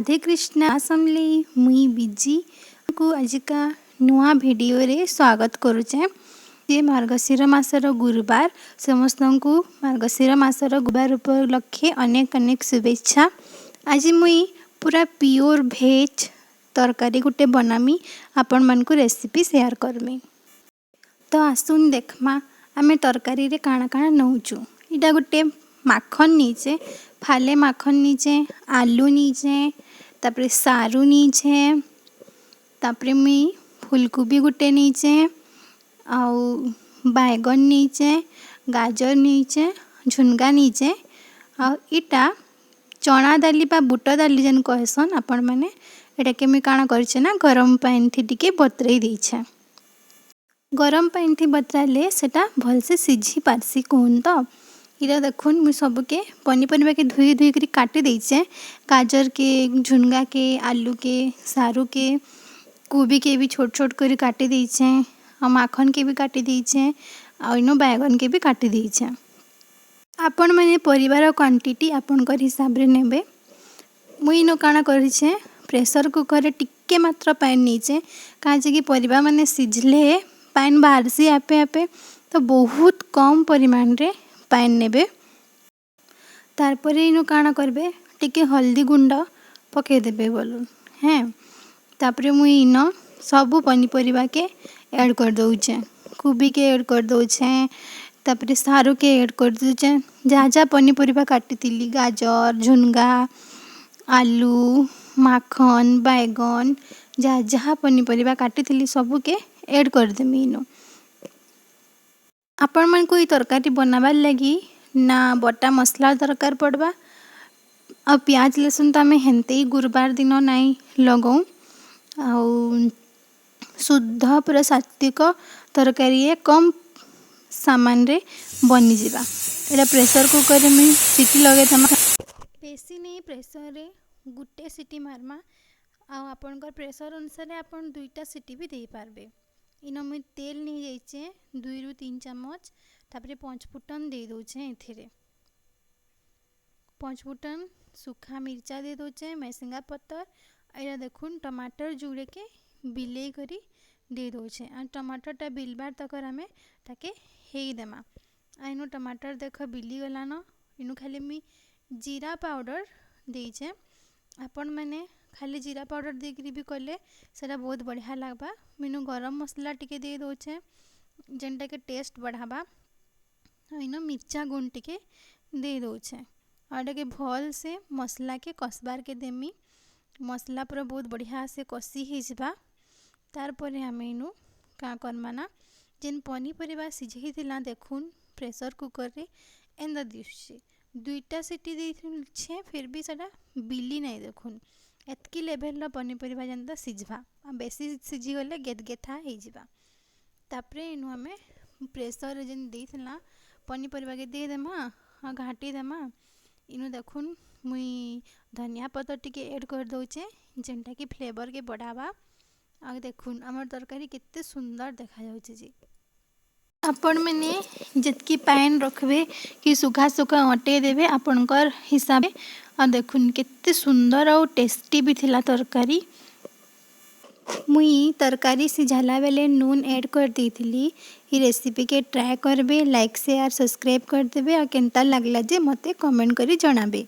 राधे कृष्ण आसमली मुई बिजी को आजिका नुआ भिडियो रे स्वागत करुचे। ये मार्गशीर मासर गुरुवार समस्त को मार्गशीर मासर गुरुवार उपलक्षे अनेक अनेक शुभेच्छा। आज मुई पूरा प्योर भेज तरकारी गुटे बनामी आपण मन को रेसिपी शेयर करमी। तो आसुन देखमा आमे तरकारी रे काଣା काଣା नौचु। इटा गुटे माखन नीचे फाले माखन नीचे आलू नीचे तापरे सारू नीचे तापरे मुई फूलकोबी गुटे नीचे आउ बैगन नीचे गाजर नीचे झुनगा नीचे आ इटा चना दाली बा बुट दाली जेन कहसन आपण माने एटा के मी काଣା करछे ना गरम पानी थी टिके बतरई देछे। गरम पानी थी बतराले सेटा भल से सिझी पारसी कोन तो इरा देखुन मुई सबके पनीपरिया के धुई धुई करी काटी देछे। गाजर के झुनगा के आलू के सारू के कोबी के भी छोट छोट करी काटी देछे आ माखन के भी काटी देछे आ इनो बैगन के भी काटी देछे। आपण माने परिवार क्वांटिटी आपनकर हिसाब रे नेबे। मुई इनो काना करिछे प्रेशर कुकर रे टिक्के मात्र पानी नीचे काजे कि परिबा माने सिझले पानी बाहरसी आपे आपे तो बहुत कम परिमाण रे पानी नेबे। तारपरे इनो काना करबे टिके हल्दी गुंड पके देबे बोलू हैं। तापरे मुई इनो सबु पनीपरिया के ऐड कर दउछे। कोबी के ऐड कर दउछे तापरे सारू के ऐड कर दउछे। जा जा पनीपरिया काटितिली गाजर झुनगा आलू माखन बैगन जा जहाँ पनीपरिया काटितिली सबु के ऐड कर देमी इनो। आपण मन को तरकारी बनाबार लगी ना बटा मसला दरकार पड़बा आ प्याज लहसुन तो आम हेन्ते ही गुरुवार दिन नाई लगाऊँ आ शुद्ध पूरा सात्विक तरकारी कम सामान रे बनी जिबा। एटा प्रेशर कुकर में सीटी लगे तमा बेसी नहीं प्रेशर रे गुटे सीटी मारमा आ आपनकर प्रेशर अनुसार आपन दुईटा सीटी भी दे पारबे। इनो मुई तेल नहीं जाइछे 2 रु 3 चम्मच तापरे 5 फुटन दे दोछे। एथिरे 5 फुटन सूखा मिर्चा दे दोछे मैसिंगा पत्तर एरा देखुन टमाटर जुड़े के बिलेई करी दे दोछे आ टमाटर टा बिलबार तकर हमें ताके हेई देमा। आ इनो टमाटर देख बिली गलान इनु खाली मी जीरा पाउडर देइछे। आपण माने खाली जीरा पाउडर देकरी भी कले सेटा बहुत बढ़िया लागबा। मीनू गरम मसला टिके दे दोछे जेनटा के टेस्ट बढ़ाबा। इनो मिर्चा गुंड टिके दे दोछे आडा के भल से मसला के कसबार के देमी। मसला पूरा बहुत बढ़िया से कसी ही जिबा। तार परे हमें इनु का करमा ना जेन पनीपरिया सिझे थिला देखुन प्रेशर कुकर रे एंदा दिसछे दुईटा सीटी देछे फिर भी सेटा बिली नहीं देखुन एतकी लेवल पनीपरिया जेनता सिझबा आ बेसी सिझी गले गेदगेथा हो जिबा। तापरे इनु हमें प्रेशर रे जेन देथिला पनीपरिया के दे देमा आ घाटी देमा। इनु देखुन मुई धनिया पत्तर टिके ऐड कर दउछे जेनटा कि फ्लेवर के बढ़ावा। आ देखुन हमर तरकारी केते सुंदर देखा जाउछे जी। आपण मैंने जितकी पैन रखबे कि सुखा सुखा अटे देबे आपनकर हिसाब आ देखुन केते सुंदर और टेस्टी भी थिला तरकारी। मुई तरकारी सिझाला बेले नून ऐड कर देथिली। ई रेसिपी के ट्राई करबे लाइक शेयर सब्सक्राइब कर देबे आ केनता लागला जे मते कमेंट करी जणाबे।